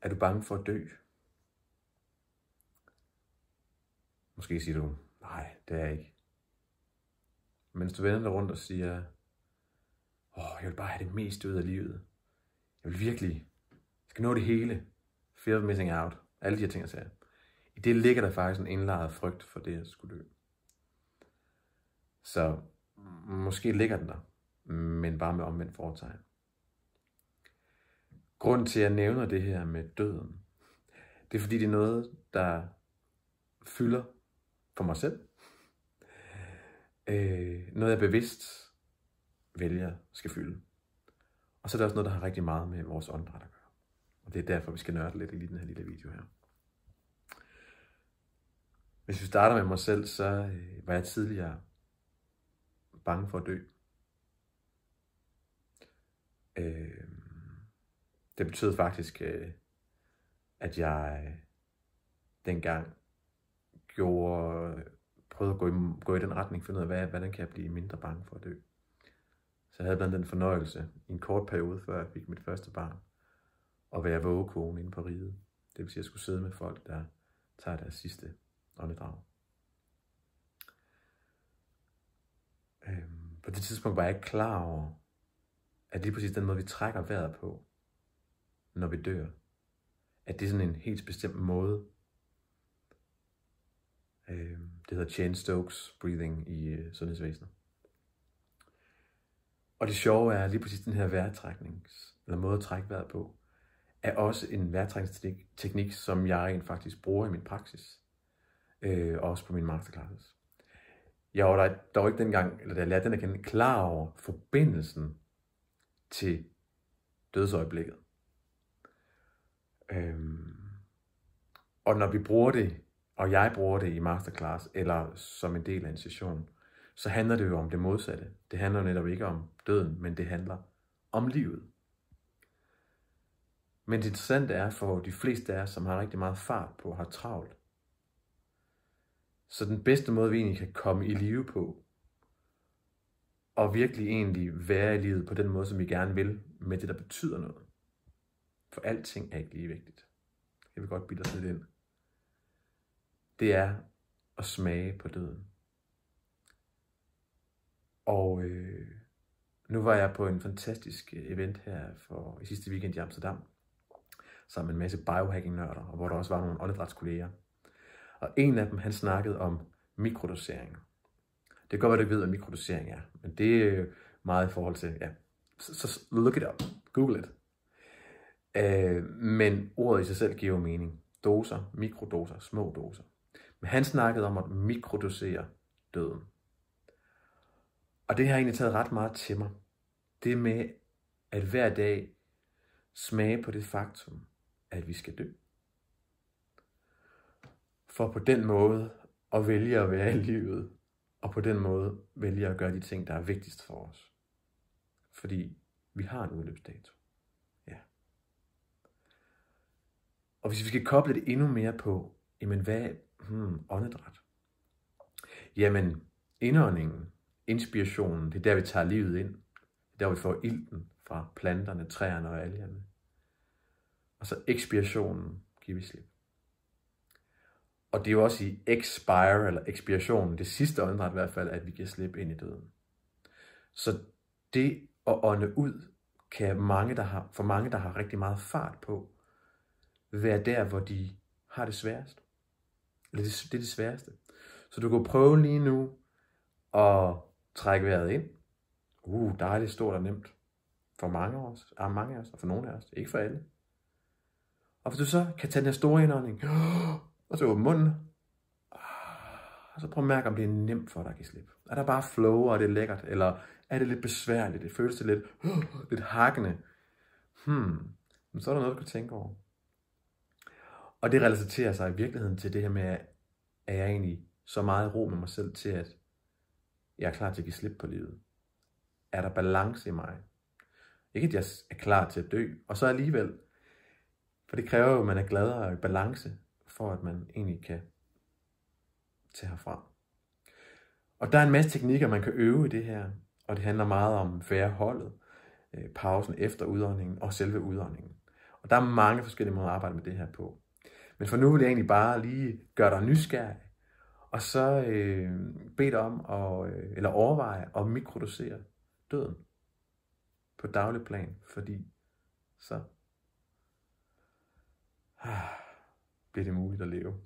Er du bange for at dø? Måske siger du, nej, det er jeg ikke. Mens du vender dig rundt og siger, jeg vil bare have det meste ud af livet. Jeg vil virkelig, jeg skal nå det hele. Fear of missing out. Alle de her ting, jeg sagde. I det ligger der faktisk en indlejret frygt for det, at skulle dø. Så måske ligger den der, men bare med omvendt fortegn. Grunden til, at jeg nævner det her med døden, det er fordi, det er noget, der fylder for mig selv. Noget, jeg bevidst vælger skal fylde. Og så er det også noget, der har rigtig meget med vores åndedræt at gøre. Og det er derfor, vi skal nørde lidt i den her lille video her. Hvis vi starter med mig selv, så var jeg tidligere bange for at dø. Det betød faktisk, at jeg dengang prøvede at gå i den retning, finde ud af, hvordan kan jeg blive mindre bange for at dø. Så jeg havde blandt den fornøjelse i en kort periode, før jeg fik mit første barn, at være vågekone inde på riget. Det vil sige, at jeg skulle sidde med folk, der tager deres sidste åndedrag. På det tidspunkt var jeg ikke klar over, at lige præcis den måde, vi trækker vejret på, når vi dør, at det er sådan en helt bestemt måde. Det hedder Cheyne-Stokes breathing i sundhedsvæsenet. Og det sjove er, at lige præcis den her eller måde at trække vejret på, er også en vejrtrækningsteknik, som jeg rent faktisk bruger i min praksis. Også på min masterclasses. Jeg var dog ikke dengang, eller da jeg lærte den at kende, klar over forbindelsen til dødsøjeblikket. Og når vi bruger det, og jeg bruger det i masterclass, eller som en del af en session, så handler det jo om det modsatte. Det handler jo netop ikke om døden, men det handler om livet. Men det interessante er for de fleste af os, som har rigtig meget fart på og har travlt. Så den bedste måde, vi egentlig kan komme i live på, og virkelig egentlig være i livet på den måde, som vi gerne vil, med det, der betyder noget. For alting er ikke lige vigtigt. Jeg vil godt bilde os lidt ind. Det er at smage på døden. Og nu var jeg på en fantastisk event her i sidste weekend i Amsterdam, sammen med en masse biohacking-nørder, og hvor der også var nogle åndedrætskolleger. Og en af dem, han snakkede om mikrodosering. Det kan godt være, du ikke ved, hvad mikrodosering er, men det er meget i forhold til, ja, så look it up, google it. Men ordet i sig selv giver jo mening. Doser, mikrodoser, små doser. Men han snakkede om at mikrodosere døden. Og det har egentlig taget ret meget til mig. Det med at hver dag smage på det faktum, at vi skal dø. For på den måde at vælge at være i livet, og på den måde vælge at gøre de ting, der er vigtigst for os. Fordi vi har en udløbsdato. Ja. Og hvis vi skal koble det endnu mere på, jamen hvad er åndedræt? Jamen indåndingen, inspirationen, det er der vi tager livet ind. Det er der vi får ilten fra planterne, træerne og algerne. Og så ekspirationen giver vi slip. Og det er jo også i expire, eller ekspirationen, det sidste åndedræt i hvert fald, at vi giver slip ind i døden. Så det at ånde ud, kan for mange, der har rigtig meget fart på, være der, hvor de har det sværest. Eller det er det sværeste. Så du kan prøve lige nu at trække vejret ind. Dejligt stort og nemt. For mange af os, og for nogle af os. Ikke for alle. Og hvis du så kan tage den her store indånding, og så åbne munden, og så prøv at mærke, om det er nemt for dig at give slip. Er der bare flow, og det er lækkert, eller er det lidt besværligt, det føles det lidt hakkende. Men så er der noget, du kan tænke over. Og det relaterer sig i virkeligheden til det her med, at jeg egentlig så meget i ro med mig selv til, at jeg er klar til at give slip på livet. Er der balance i mig? Ikke at jeg er klar til at dø, og så alligevel. For det kræver jo, at man er glad og i balance, for at man egentlig kan tage herfra. Og der er en masse teknikker, man kan øve i det her, og det handler meget om vejrholdet. pausen efter udåndingen og selve udåndingen. Og der er mange forskellige måder at arbejde med det her på. Men for nu vil jeg egentlig bare lige gøre dig nysgerrig, og så bede dig om eller overveje at mikrodosere døden på daglig plan, fordi så bliver det muligt at leve.